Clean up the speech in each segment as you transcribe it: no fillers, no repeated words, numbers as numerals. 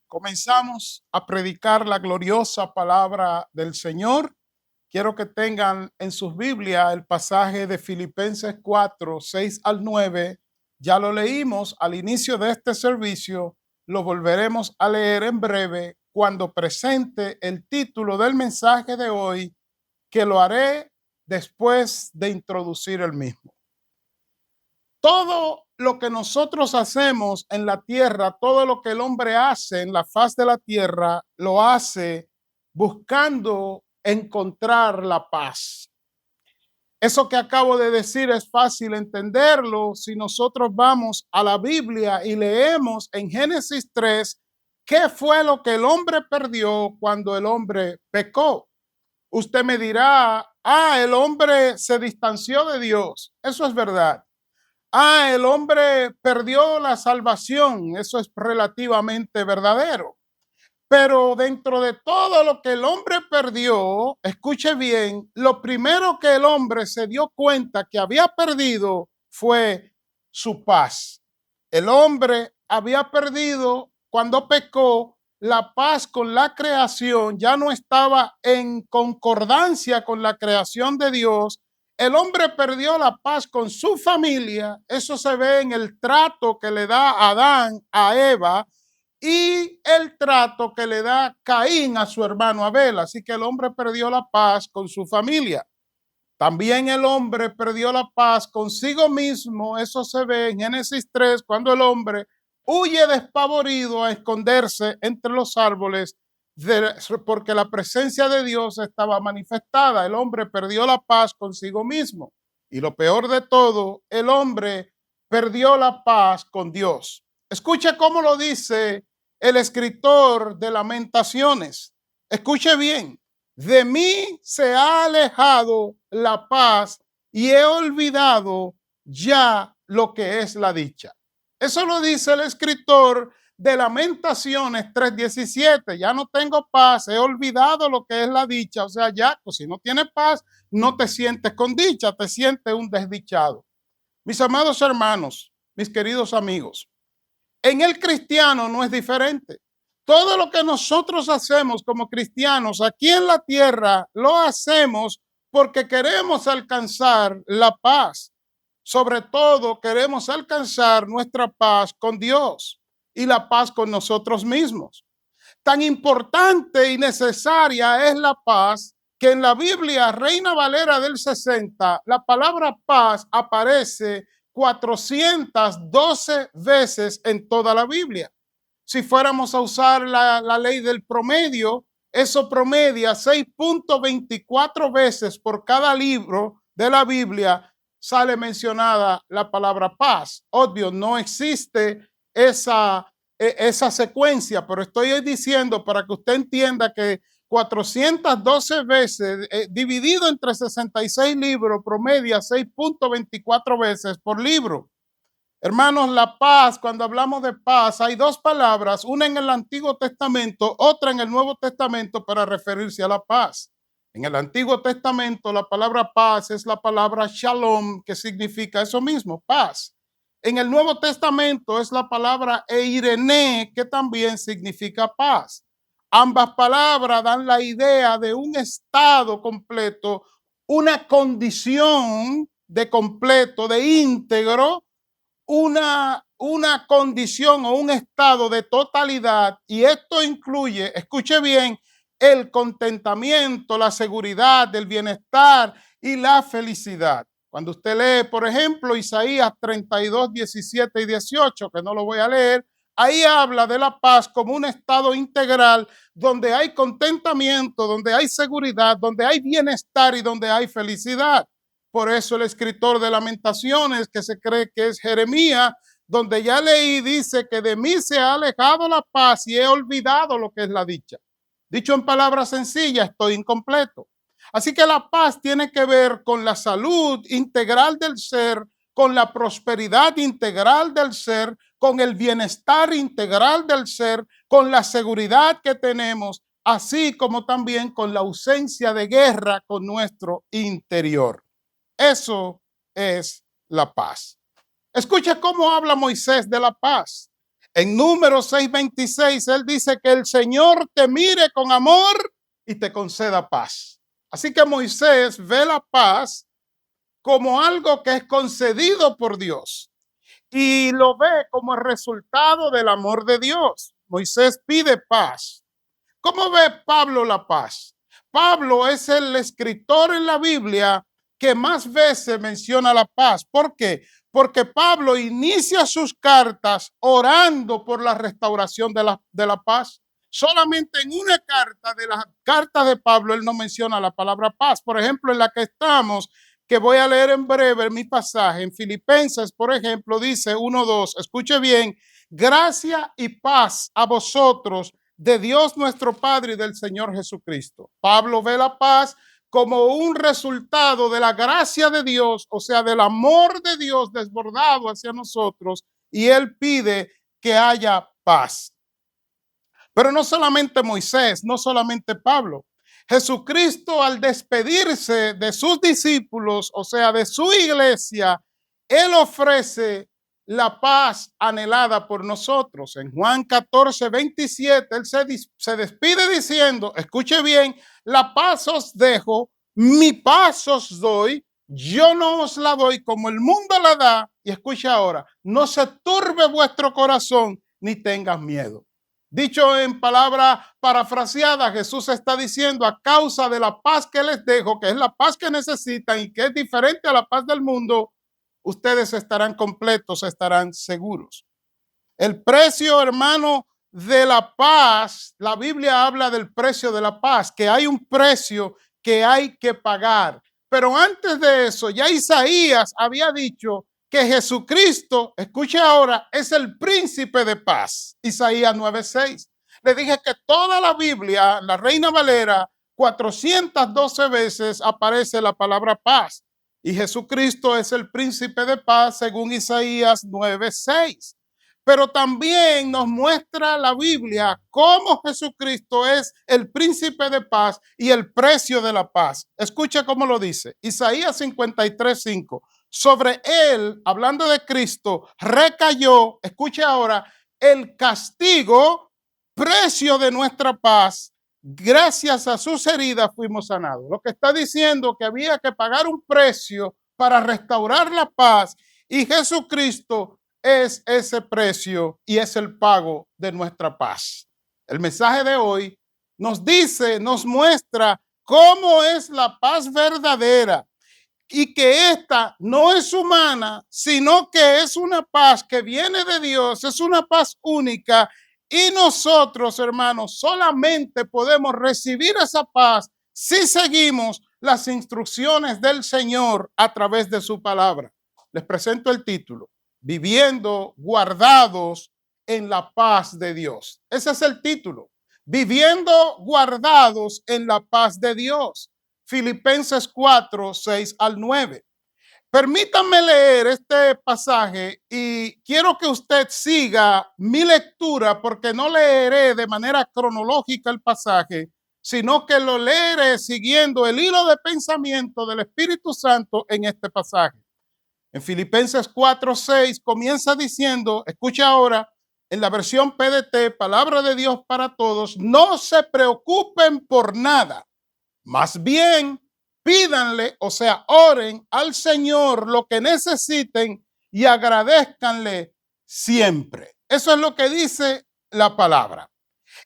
Comenzamos a predicar la gloriosa palabra del Señor. Quiero que tengan en sus Biblias el pasaje de Filipenses 4, 6 al 9. Ya lo leímos al inicio de este servicio. Lo volveremos a leer en breve cuando presente el título del mensaje de hoy, que lo haré después de introducir el mismo. Todo lo que nosotros hacemos en la tierra, todo lo que el hombre hace en la faz de la tierra, lo hace buscando encontrar la paz. Eso que acabo de decir es fácil entenderlo si nosotros vamos a la Biblia y leemos en Génesis 3 qué fue lo que el hombre perdió cuando el hombre pecó. Usted me dirá, el hombre se distanció de Dios. Eso es verdad. El hombre perdió la salvación. Eso es relativamente verdadero. Pero dentro de todo lo que el hombre perdió, escuche bien, lo primero que el hombre se dio cuenta que había perdido fue su paz. El hombre había perdido cuando pecó la paz con la creación, ya no estaba en concordancia con la creación de Dios. El hombre perdió la paz con su familia. Eso se ve en el trato que le da Adán a Eva y el trato que le da Caín a su hermano Abel. Así que el hombre perdió la paz con su familia. También el hombre perdió la paz consigo mismo. Eso se ve en Génesis 3, cuando el hombre huye despavorido a esconderse entre los árboles porque la presencia de Dios estaba manifestada. El hombre perdió la paz consigo mismo. Y lo peor de todo, el hombre perdió la paz con Dios. Escuche cómo lo dice el escritor de Lamentaciones. Escuche bien. De mí se ha alejado la paz y he olvidado ya lo que es la dicha. Eso lo dice el escritor de Lamentaciones 3:17. Ya no tengo paz, he olvidado lo que es la dicha. O sea, ya, pues si no tienes paz, no te sientes con dicha, te sientes un desdichado. Mis amados hermanos, mis queridos amigos, en el cristiano no es diferente. Todo lo que nosotros hacemos como cristianos aquí en la tierra lo hacemos porque queremos alcanzar la paz. Sobre todo queremos alcanzar nuestra paz con Dios y la paz con nosotros mismos. Tan importante y necesaria es la paz que en la Biblia Reina Valera del 60, la palabra paz aparece 412 veces en toda la Biblia. Si fuéramos a usar la ley del promedio, eso promedia 6.24 veces por cada libro de la Biblia sale mencionada la palabra paz. Obvio, no existe esa secuencia, pero estoy diciendo para que usted entienda que 412 veces dividido entre 66 libros promedia 6.24 veces por libro. Hermanos, la paz, cuando hablamos de paz, hay dos palabras, una en el Antiguo Testamento, otra en el Nuevo Testamento para referirse a la paz. En el Antiguo Testamento, la palabra paz es la palabra shalom, que significa eso mismo, paz. En el Nuevo Testamento es la palabra eirene, que también significa paz. Ambas palabras dan la idea de un estado completo, una condición de completo, de íntegro, una condición o un estado de totalidad, y esto incluye, escuche bien, el contentamiento, la seguridad, el bienestar y la felicidad. Cuando usted lee, por ejemplo, Isaías 32, 17 y 18, que no lo voy a leer, ahí habla de la paz como un estado integral donde hay contentamiento, donde hay seguridad, donde hay bienestar y donde hay felicidad. Por eso el escritor de Lamentaciones, que se cree que es Jeremías, donde ya leí, dice que de mí se ha alejado la paz y he olvidado lo que es la dicha. Dicho en palabras sencillas, estoy incompleto. Así que la paz tiene que ver con la salud integral del ser, con la prosperidad integral del ser, con el bienestar integral del ser, con la seguridad que tenemos, así como también con la ausencia de guerra con nuestro interior. Eso es la paz. Escucha cómo habla Moisés de la paz. En Números 6:26, él dice que el Señor te mire con amor y te conceda paz. Así que Moisés ve la paz como algo que es concedido por Dios y lo ve como el resultado del amor de Dios. Moisés pide paz. ¿Cómo ve Pablo la paz? Pablo es el escritor en la Biblia que más veces menciona la paz. ¿Por qué? Porque Pablo inicia sus cartas orando por la restauración de la paz. Solamente en una carta de las cartas de Pablo él no menciona la palabra paz. Por ejemplo, en la que estamos, que voy a leer en breve mi pasaje, en Filipenses, por ejemplo, dice 1:2, escuche bien, gracia y paz a vosotros de Dios nuestro Padre y del Señor Jesucristo. Pablo ve la paz como un resultado de la gracia de Dios, o sea, del amor de Dios desbordado hacia nosotros, y él pide que haya paz. Pero no solamente Moisés, no solamente Pablo. Jesucristo, al despedirse de sus discípulos, o sea, de su iglesia, él ofrece la paz anhelada por nosotros. En Juan 14:27, él se despide diciendo, escuche bien, la paz os dejo, mi paz os doy, yo no os la doy como el mundo la da. Y escuche ahora, no se turbe vuestro corazón ni tengas miedo. Dicho en palabra parafraseada, Jesús está diciendo, a causa de la paz que les dejo, que es la paz que necesitan y que es diferente a la paz del mundo, ustedes estarán completos, estarán seguros. El precio, hermano, de la paz, la Biblia habla del precio de la paz, que hay un precio que hay que pagar. Pero antes de eso, ya Isaías había dicho que Jesucristo, escuche ahora, es el príncipe de paz. Isaías 9:6. Le dije que toda la Biblia, la Reina Valera, 412 veces aparece la palabra paz. Y Jesucristo es el príncipe de paz según Isaías 9:6. Pero también nos muestra la Biblia cómo Jesucristo es el príncipe de paz y el precio de la paz. Escucha cómo lo dice. Isaías 53:5. Sobre él, hablando de Cristo, recayó, escuche ahora, el castigo, precio de nuestra paz. Gracias a sus heridas fuimos sanados. Lo que está diciendo que había que pagar un precio para restaurar la paz y Jesucristo es ese precio y es el pago de nuestra paz. El mensaje de hoy nos dice, nos muestra cómo es la paz verdadera y que esta no es humana, sino que es una paz que viene de Dios, es una paz única y nosotros, hermanos, solamente podemos recibir esa paz si seguimos las instrucciones del Señor a través de su palabra. Les presento el título. Viviendo guardados en la paz de Dios. Ese es el título. Viviendo guardados en la paz de Dios. Filipenses 4:6-9. Permítanme leer este pasaje y quiero que usted siga mi lectura porque no leeré de manera cronológica el pasaje, sino que lo leeré siguiendo el hilo de pensamiento del Espíritu Santo en este pasaje. En Filipenses 4:6 comienza diciendo, escucha ahora, en la versión PDT, Palabra de Dios para Todos, no se preocupen por nada, más bien pídanle, o sea, oren al Señor lo que necesiten y agradezcanle siempre. Eso es lo que dice la palabra.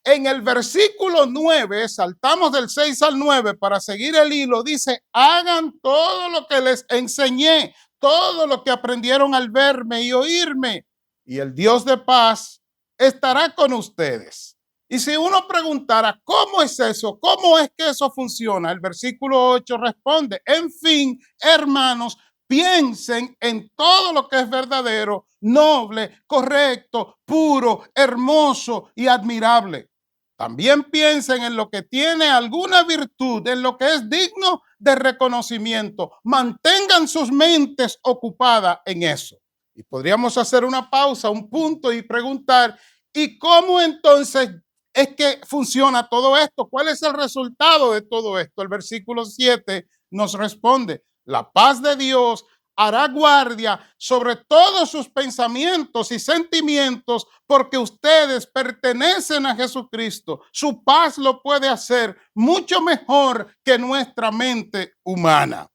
En el versículo 9, saltamos del 6 al 9 para seguir el hilo, dice, hagan todo lo que les enseñé, todo lo que aprendieron al verme y oírme, y el Dios de paz estará con ustedes. Y si uno preguntara, ¿cómo es eso? ¿Cómo es que eso funciona? El versículo 8 responde, en fin, hermanos, piensen en todo lo que es verdadero, noble, correcto, puro, hermoso y admirable. También piensen en lo que tiene alguna virtud, en lo que es digno de reconocimiento. Mantengan sus mentes ocupadas en eso. Y podríamos hacer una pausa, un punto y preguntar, ¿y cómo entonces es que funciona todo esto? ¿Cuál es el resultado de todo esto? El versículo 7 nos responde, la paz de Dios hará guardia sobre todos sus pensamientos y sentimientos, porque ustedes pertenecen a Jesucristo. Su paz lo puede hacer mucho mejor que nuestra mente humana.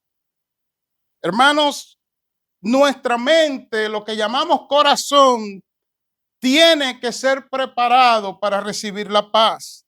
Hermanos, nuestra mente, lo que llamamos corazón, tiene que ser preparado para recibir la paz.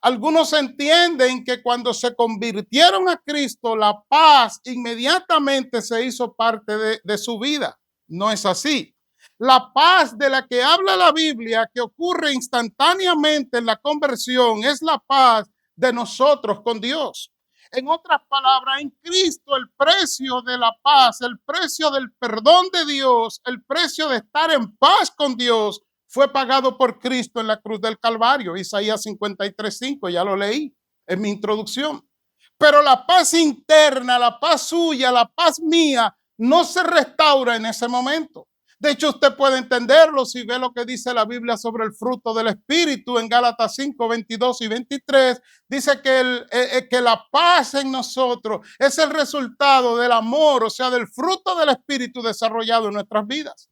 Algunos entienden que cuando se convirtieron a Cristo, la paz inmediatamente se hizo parte de su vida. No es así. La paz de la que habla la Biblia, que ocurre instantáneamente en la conversión, es la paz de nosotros con Dios. En otras palabras, en Cristo el precio de la paz, el precio del perdón de Dios, el precio de estar en paz con Dios, fue pagado por Cristo en la cruz del Calvario. Isaías 53:5, ya lo leí en mi introducción. Pero la paz interna, la paz suya, la paz mía, no se restaura en ese momento. De hecho, usted puede entenderlo si ve lo que dice la Biblia sobre el fruto del Espíritu en Gálatas 5:22 y 23. Dice que la paz en nosotros es el resultado del amor, o sea, del fruto del Espíritu desarrollado en nuestras vidas.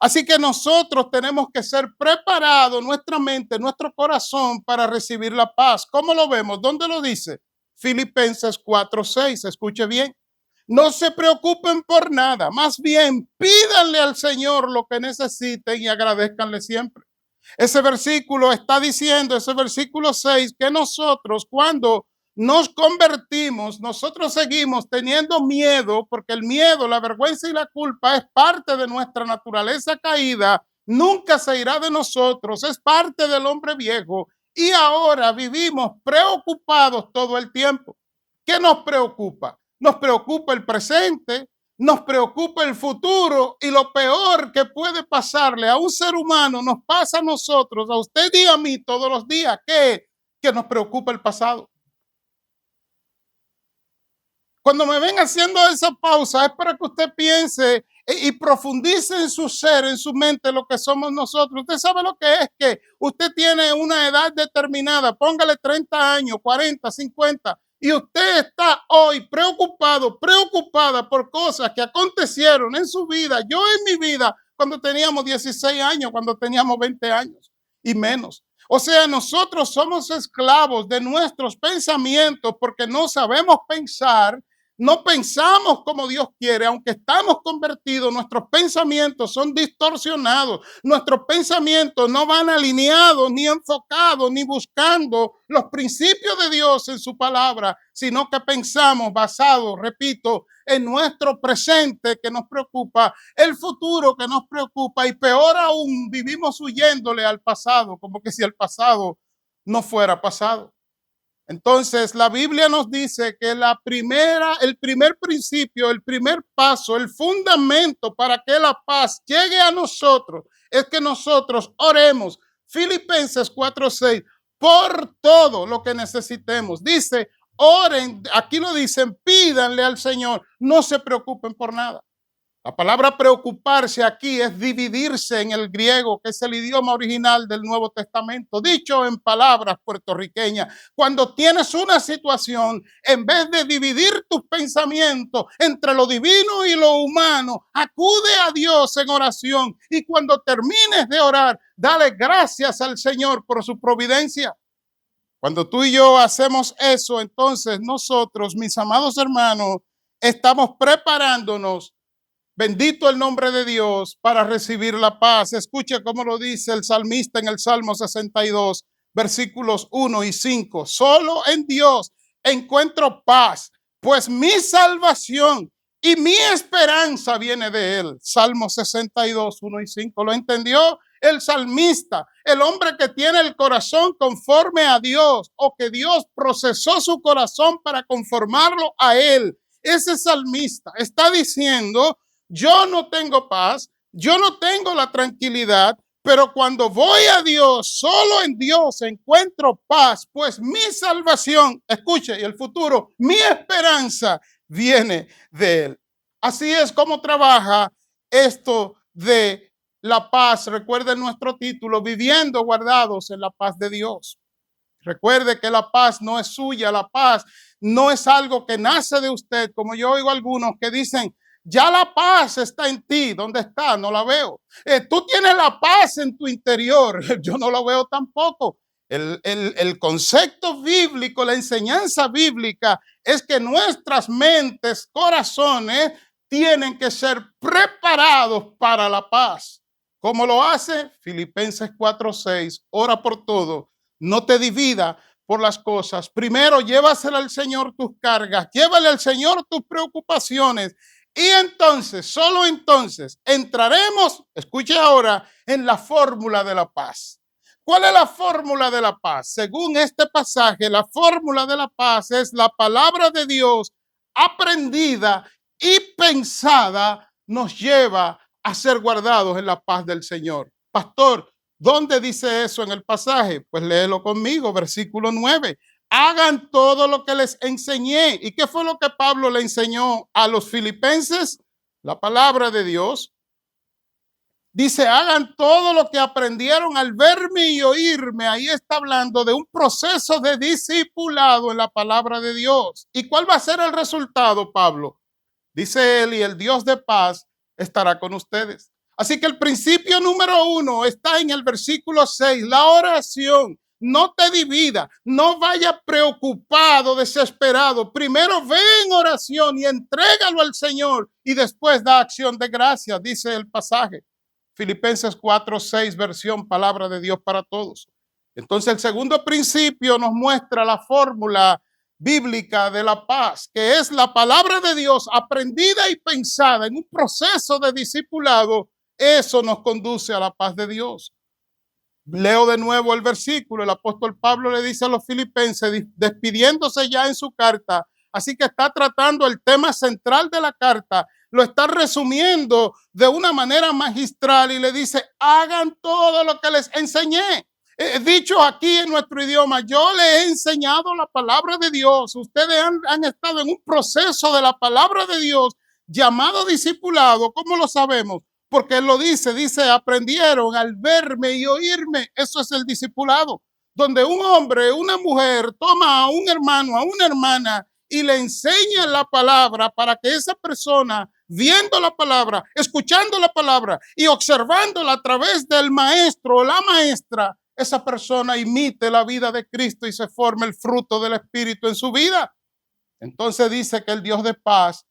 Así que nosotros tenemos que ser preparados, nuestra mente, nuestro corazón, para recibir la paz. ¿Cómo lo vemos? ¿Dónde lo dice? Filipenses 4:6. Escuche bien. No se preocupen por nada, más bien pídanle al Señor lo que necesiten y agradezcanle siempre. Ese versículo está diciendo, ese versículo 6, que nosotros cuando nos convertimos, nosotros seguimos teniendo miedo, porque el miedo, la vergüenza y la culpa es parte de nuestra naturaleza caída, nunca se irá de nosotros, es parte del hombre viejo, y ahora vivimos preocupados todo el tiempo. ¿Qué nos preocupa? Nos preocupa el presente, nos preocupa el futuro, y lo peor que puede pasarle a un ser humano nos pasa a nosotros, a usted y a mí todos los días, que nos preocupa el pasado. Cuando me ven haciendo esa pausa es para que usted piense y profundice en su ser, en su mente, lo que somos nosotros. Usted sabe lo que es que usted tiene una edad determinada, póngale 30 años, 40, 50, y usted está hoy preocupado, preocupada por cosas que acontecieron en su vida, yo en mi vida, cuando teníamos 16 años, cuando teníamos 20 años y menos. O sea, nosotros somos esclavos de nuestros pensamientos porque no sabemos pensar. No pensamos como Dios quiere, aunque estamos convertidos, nuestros pensamientos son distorsionados, nuestros pensamientos no van alineados, ni enfocados, ni buscando los principios de Dios en su palabra, sino que pensamos basados, repito, en nuestro presente que nos preocupa, el futuro que nos preocupa y peor aún, vivimos huyéndole al pasado, como que si el pasado no fuera pasado. Entonces, la Biblia nos dice que el primer principio, el primer paso, el fundamento para que la paz llegue a nosotros es que nosotros oremos. Filipenses 4:6, por todo lo que necesitemos. Dice, oren, aquí lo dicen, pídanle al Señor, no se preocupen por nada. La palabra preocuparse aquí es dividirse en el griego, que es el idioma original del Nuevo Testamento. Dicho en palabras puertorriqueñas, cuando tienes una situación, en vez de dividir tus pensamientos entre lo divino y lo humano, acude a Dios en oración y cuando termines de orar, dale gracias al Señor por su providencia. Cuando tú y yo hacemos eso, entonces nosotros, mis amados hermanos, estamos preparándonos. Bendito el nombre de Dios para recibir la paz. Escuche cómo lo dice el salmista en el Salmo 62, versículos 1 y 5. Solo en Dios encuentro paz, pues mi salvación y mi esperanza viene de Él. Salmo 62, 1 y 5. ¿Lo entendió? El salmista, el hombre que tiene el corazón conforme a Dios o que Dios procesó su corazón para conformarlo a Él. Ese salmista está diciendo, yo no tengo paz, yo no tengo la tranquilidad, pero cuando voy a Dios, solo en Dios encuentro paz, pues mi salvación, escuche, y el futuro, mi esperanza viene de Él. Así es como trabaja esto de la paz. Recuerden nuestro título, viviendo guardados en la paz de Dios. Recuerde que la paz no es suya, la paz no es algo que nace de usted, como yo oigo algunos que dicen, Ya la paz está en ti. ¿Dónde está? No la veo. Tú tienes la paz en tu interior. Yo no la veo tampoco. El concepto bíblico, la enseñanza bíblica es que nuestras mentes, corazones, tienen que ser preparados para la paz. ¿Cómo lo hace? Filipenses 4:6. Ora por todo. No te divida por las cosas. Primero, llévasela al Señor tus cargas. Llévale al Señor tus preocupaciones. Y entonces, solo entonces, entraremos, escuche ahora, en la fórmula de la paz. ¿Cuál es la fórmula de la paz? Según este pasaje, la fórmula de la paz es la palabra de Dios aprendida y pensada nos lleva a ser guardados en la paz del Señor. Pastor, ¿dónde dice eso en el pasaje? Pues léelo conmigo, versículo 9. Hagan todo lo que les enseñé. ¿Y qué fue lo que Pablo le enseñó a los filipenses? La palabra de Dios. Dice, hagan todo lo que aprendieron al verme y oírme. Ahí está hablando de un proceso de discipulado en la palabra de Dios. ¿Y cuál va a ser el resultado, Pablo? Dice él, y el Dios de paz estará con ustedes. Así que el principio número 1 está en el versículo 6, la oración. No te divida, no vaya preocupado, desesperado. Primero ve en oración y entrégalo al Señor y después da acción de gracias, dice el pasaje. Filipenses 4:6, versión Palabra de Dios para Todos. Entonces el segundo principio nos muestra la fórmula bíblica de la paz, que es la palabra de Dios aprendida y pensada en un proceso de discipulado. Eso nos conduce a la paz de Dios. Leo de nuevo el versículo. El apóstol Pablo le dice a los filipenses, despidiéndose ya en su carta, así que está tratando el tema central de la carta, lo está resumiendo de una manera magistral y le dice, hagan todo lo que les enseñé. Dicho aquí en nuestro idioma, yo le he enseñado la palabra de Dios. Ustedes han estado en un proceso de la palabra de Dios llamado discipulado. ¿Cómo lo sabemos? Porque él lo dice, aprendieron al verme y oírme. Eso es el discipulado, donde un hombre, una mujer toma a un hermano, a una hermana y le enseña la palabra para que esa persona, viendo la palabra, escuchando la palabra y observándola a través del maestro o la maestra, esa persona imite la vida de Cristo y se forme el fruto del Espíritu en su vida. Entonces dice que el Dios de paz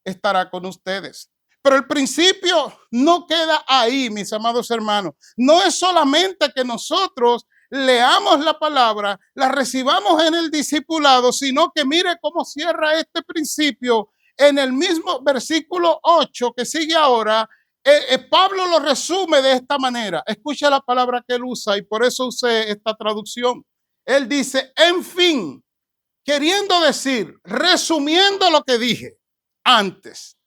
estará con ustedes. Pero el principio no queda ahí, mis amados hermanos. No es solamente que nosotros leamos la palabra, la recibamos en el discipulado, sino que mire cómo cierra este principio en el mismo versículo 8 que sigue ahora. Pablo lo resume de esta manera. Escucha la palabra que él usa y por eso usé esta traducción. Él dice, en fin, queriendo decir, resumiendo lo que dije antes.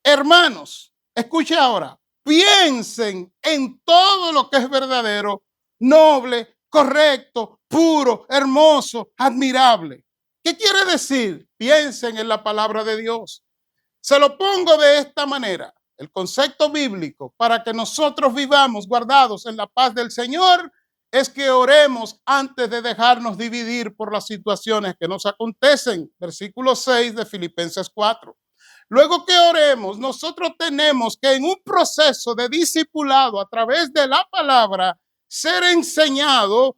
Hermanos, escuche ahora, piensen en todo lo que es verdadero, noble, correcto, puro, hermoso, admirable. ¿Qué quiere decir? Piensen en la palabra de Dios. Se lo pongo de esta manera, el concepto bíblico para que nosotros vivamos guardados en la paz del Señor es que oremos antes de dejarnos dividir por las situaciones que nos acontecen. Versículo 6 de Filipenses 4. Luego que oremos, nosotros tenemos que en un proceso de discipulado a través de la palabra, ser enseñado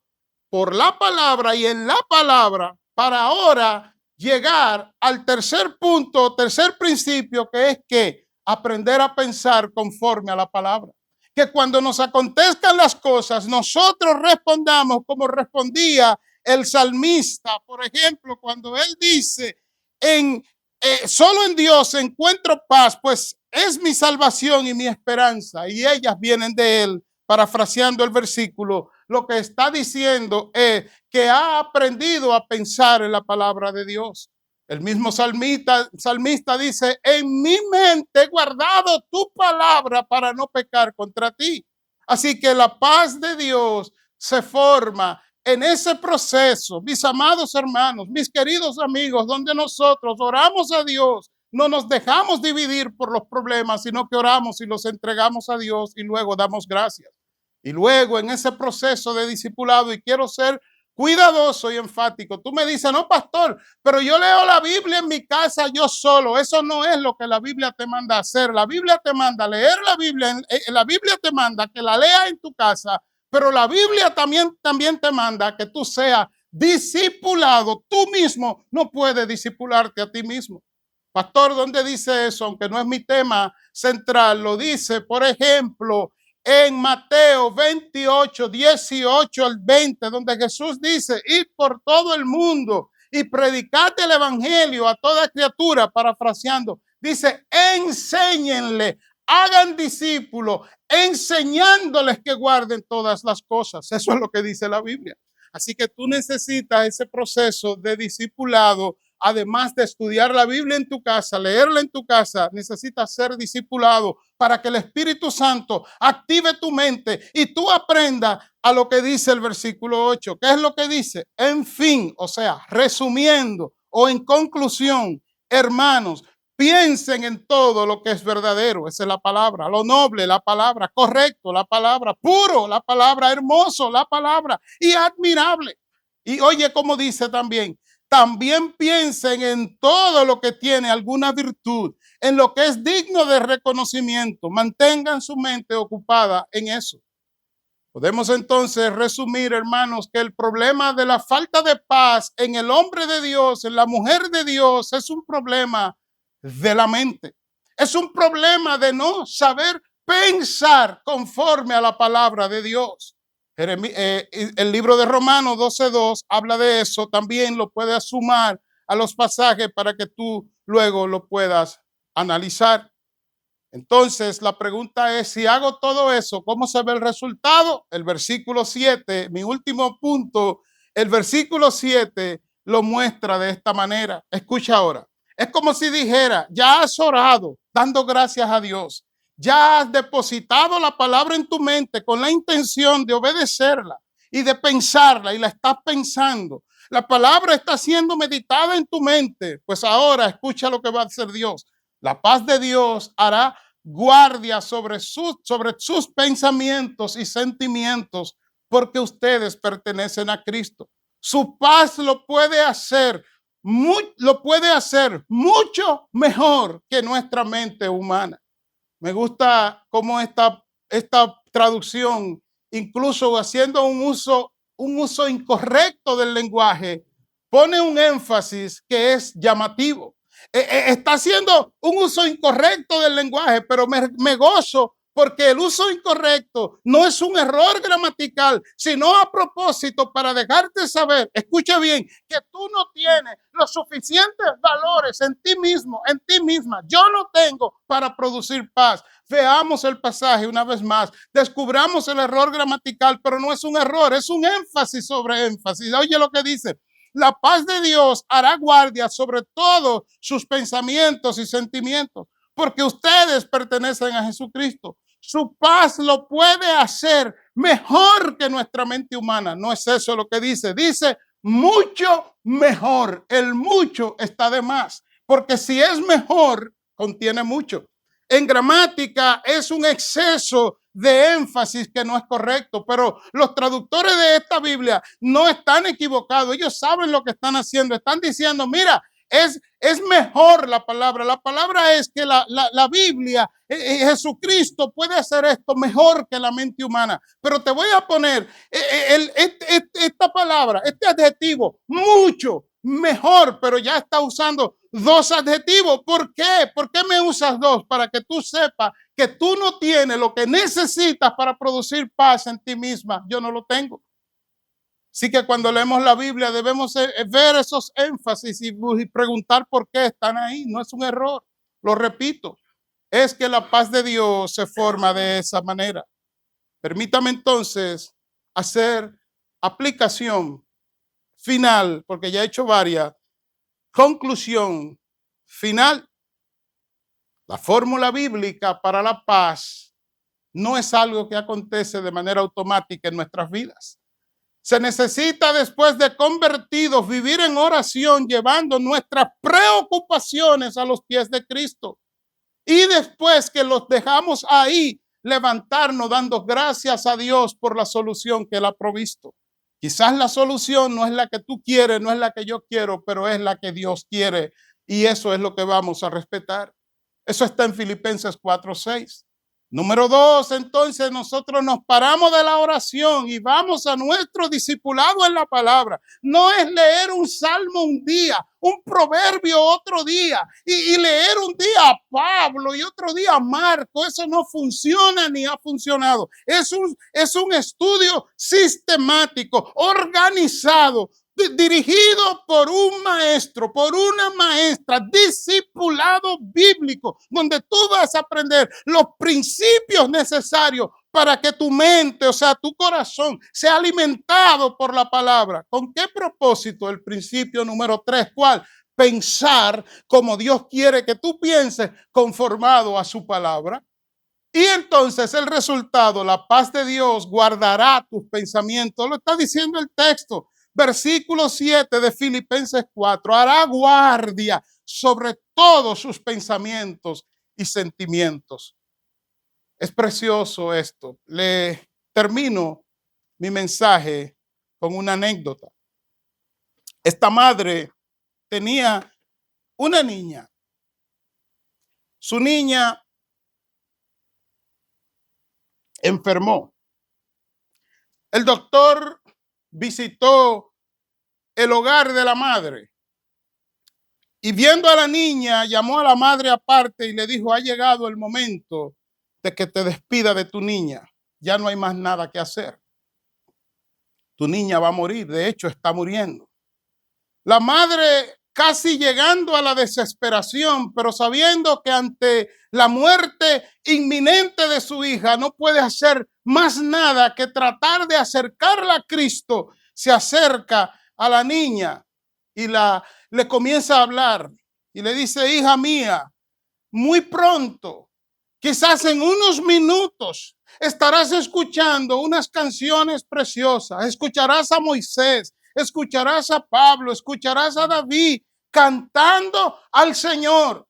por la palabra y en la palabra para ahora llegar al tercer punto, tercer principio, que es que aprender a pensar conforme a la palabra. Que cuando nos acontezcan las cosas, nosotros respondamos como respondía el salmista, por ejemplo, cuando él dice, solo en Dios encuentro paz, pues es mi salvación y mi esperanza, y ellas vienen de él. Parafraseando el versículo, lo que está diciendo es que ha aprendido a pensar en la palabra de Dios. El mismo salmista dice, en mi mente he guardado tu palabra para no pecar contra ti. Así que la paz de Dios se forma en ese proceso, mis amados hermanos, mis queridos amigos, donde nosotros oramos a Dios, no nos dejamos dividir por los problemas, sino que oramos y los entregamos a Dios y luego damos gracias. Y luego en ese proceso de discipulado, y quiero ser cuidadoso y enfático. Tú me dices, no, pastor, pero yo leo la Biblia en mi casa yo solo. Eso no es lo que la Biblia te manda a hacer. La Biblia te manda a leer la Biblia. La Biblia te manda que la leas en tu casa, pero la Biblia también te manda que tú seas discipulado. Tú mismo no puedes discipularte a ti mismo. Pastor, ¿dónde dice eso? Aunque no es mi tema central, lo dice, por ejemplo, en Mateo 28, 18 al 20, donde Jesús dice, id por todo el mundo y predicad el evangelio a toda criatura, parafraseando, dice, enséñenle, hagan discípulos, enseñándoles que guarden todas las cosas. Eso es lo que dice la Biblia. Así que tú necesitas ese proceso de discipulado. Además de estudiar la Biblia en tu casa, leerla en tu casa, necesitas ser discipulado para que el Espíritu Santo active tu mente y tú aprendas a lo que dice el versículo 8. ¿Qué es lo que dice? En fin, o sea, resumiendo o en conclusión, hermanos, piensen en todo lo que es verdadero, esa es la palabra, lo noble, la palabra, correcto, la palabra, puro, la palabra, hermoso, la palabra, y admirable. Y oye, como dice también piensen en todo lo que tiene alguna virtud, en lo que es digno de reconocimiento. Mantengan su mente ocupada en eso. Podemos entonces resumir, hermanos, que el problema de la falta de paz en el hombre de Dios, en la mujer de Dios, es un problema de la mente. Es un problema de no saber pensar conforme a la palabra de Dios. El libro de Romanos 12:2 habla de eso. También lo puedes sumar a los pasajes para que tú luego lo puedas analizar. Entonces, la pregunta es, si hago todo eso, ¿cómo se ve el resultado? El versículo 7, mi último punto, el versículo 7 lo muestra de esta manera. Escucha ahora. Es como si dijera, ya has orado dando gracias a Dios. Ya has depositado la palabra en tu mente con la intención de obedecerla y de pensarla y la estás pensando. La palabra está siendo meditada en tu mente. Pues ahora escucha lo que va a hacer Dios. La paz de Dios hará guardia sobre sus pensamientos y sentimientos porque ustedes pertenecen a Cristo. Su paz lo puede hacer mucho mejor que nuestra mente humana. Me gusta cómo esta traducción, incluso haciendo un uso incorrecto del lenguaje, pone un énfasis que es llamativo. Está haciendo un uso incorrecto del lenguaje, pero me gozo porque el uso incorrecto no es un error gramatical, sino a propósito para dejarte saber, escucha bien, que tú no tienes los suficientes valores en ti mismo, en ti misma. Yo no tengo para producir paz. Veamos el pasaje una vez más, descubramos el error gramatical, pero no es un error, es un énfasis sobre énfasis. Oye lo que dice. La paz de Dios hará guardia sobre todos sus pensamientos y sentimientos, porque ustedes pertenecen a Jesucristo. Su paz lo puede hacer mejor que nuestra mente humana. No es eso lo que dice. Dice mucho mejor. El mucho está de más, porque si es mejor, contiene mucho. En gramática es un exceso de énfasis que no es correcto, pero los traductores de esta Biblia no están equivocados. Ellos saben lo que están haciendo. Están diciendo, mira, es mejor la palabra. La palabra es que la Biblia, Jesucristo puede hacer esto mejor que la mente humana. Pero te voy a poner esta palabra, este adjetivo, mucho mejor, pero ya está usando dos adjetivos. ¿Por qué? ¿Por qué me usas dos? Para que tú sepas que tú no tienes lo que necesitas para producir paz en ti misma. Yo no lo tengo. Así que cuando leemos la Biblia debemos ver esos énfasis y preguntar por qué están ahí. No es un error. Lo repito, es que la paz de Dios se forma de esa manera. Permítame entonces hacer aplicación final, porque ya he hecho varias. Conclusión final. La fórmula bíblica para la paz no es algo que acontece de manera automática en nuestras vidas. Se necesita, después de convertidos, vivir en oración, llevando nuestras preocupaciones a los pies de Cristo. Y después que los dejamos ahí, levantarnos dando gracias a Dios por la solución que Él ha provisto. Quizás la solución no es la que tú quieres, no es la que yo quiero, pero es la que Dios quiere. Y eso es lo que vamos a respetar. Eso está en Filipenses 4:6. Número 2, entonces nosotros nos paramos de la oración y vamos a nuestro discipulado en la palabra. No es leer un salmo un día, un proverbio otro día y leer un día a Pablo y otro día a Marco. Eso no funciona ni ha funcionado. Es un estudio sistemático, organizado, dirigido por un maestro, por una maestra, discipulado bíblico, donde tú vas a aprender los principios necesarios para que tu mente, o sea, tu corazón, sea alimentado por la palabra. ¿Con qué propósito? El principio número 3, ¿cuál? Pensar como Dios quiere que tú pienses, conformado a su palabra. Y entonces el resultado, la paz de Dios guardará tus pensamientos. Lo está diciendo el texto. Versículo 7 de Filipenses 4, hará guardia sobre todos sus pensamientos y sentimientos. Es precioso esto. Le termino mi mensaje con una anécdota. Esta madre tenía una niña. Su niña enfermó. El doctor visitó el hogar de la madre y viendo a la niña, llamó a la madre aparte y le dijo, ha llegado el momento de que te despida de tu niña. Ya no hay más nada que hacer. Tu niña va a morir, de hecho está muriendo. La madre casi llegando a la desesperación, pero sabiendo que ante la muerte inminente de su hija no puede hacer más nada que tratar de acercarla a Cristo, se acerca a la niña y le comienza a hablar y le dice, hija mía, muy pronto, quizás en unos minutos, estarás escuchando unas canciones preciosas, escucharás a Moisés, escucharás a Pablo, escucharás a David cantando al Señor.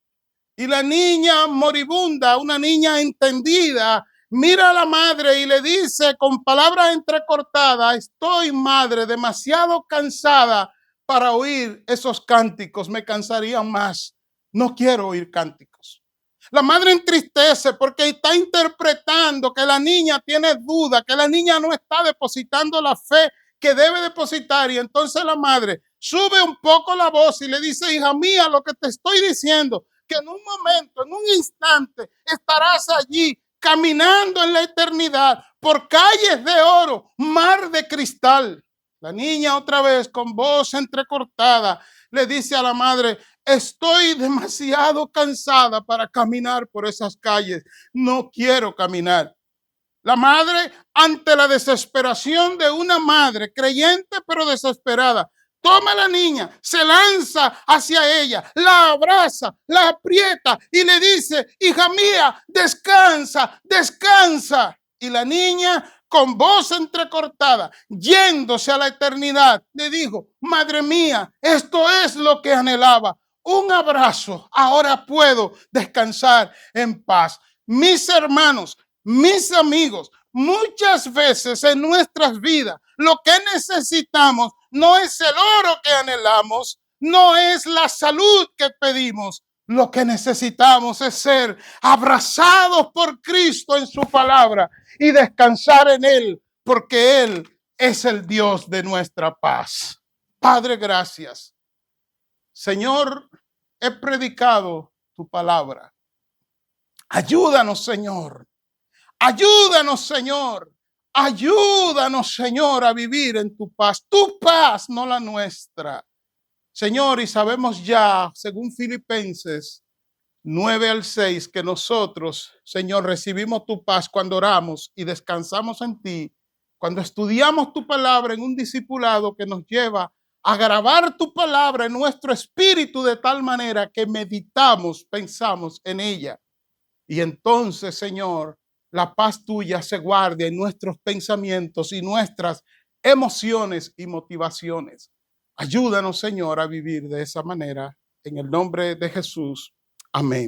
Y la niña moribunda, una niña entendida, mira a la madre y le dice con palabras entrecortadas, estoy, madre, demasiado cansada para oír esos cánticos, me cansarían más. No quiero oír cánticos. La madre entristece porque está interpretando que la niña tiene duda, que la niña no está depositando la fe que debe depositar. Y entonces la madre sube un poco la voz y le dice, hija mía, lo que te estoy diciendo, que en un momento, en un instante, estarás allí caminando en la eternidad por calles de oro, mar de cristal. La niña otra vez con voz entrecortada le dice a la madre, estoy demasiado cansada para caminar por esas calles. No quiero caminar. La madre, ante la desesperación de una madre creyente pero desesperada, toma a la niña, se lanza hacia ella, la abraza, la aprieta y le dice, hija mía, descansa, descansa. Y la niña, con voz entrecortada, yéndose a la eternidad, le dijo, madre mía, esto es lo que anhelaba. Un abrazo, ahora puedo descansar en paz. Mis hermanos, mis amigos, muchas veces en nuestras vidas lo que necesitamos no es el oro que anhelamos, no es la salud que pedimos. Lo que necesitamos es ser abrazados por Cristo en su palabra y descansar en Él, porque Él es el Dios de nuestra paz. Padre, gracias. Señor, he predicado tu palabra. Ayúdanos, Señor. Ayúdanos, Señor. Ayúdanos, Señor, a vivir en tu paz, no la nuestra. Señor, y sabemos ya, según Filipenses 9-6, que nosotros, Señor, recibimos tu paz cuando oramos y descansamos en ti, cuando estudiamos tu palabra en un discipulado que nos lleva a grabar tu palabra en nuestro espíritu de tal manera que meditamos, pensamos en ella. Y entonces, Señor, la paz tuya se guarde en nuestros pensamientos y nuestras emociones y motivaciones. Ayúdanos, Señor, a vivir de esa manera. En el nombre de Jesús. Amén.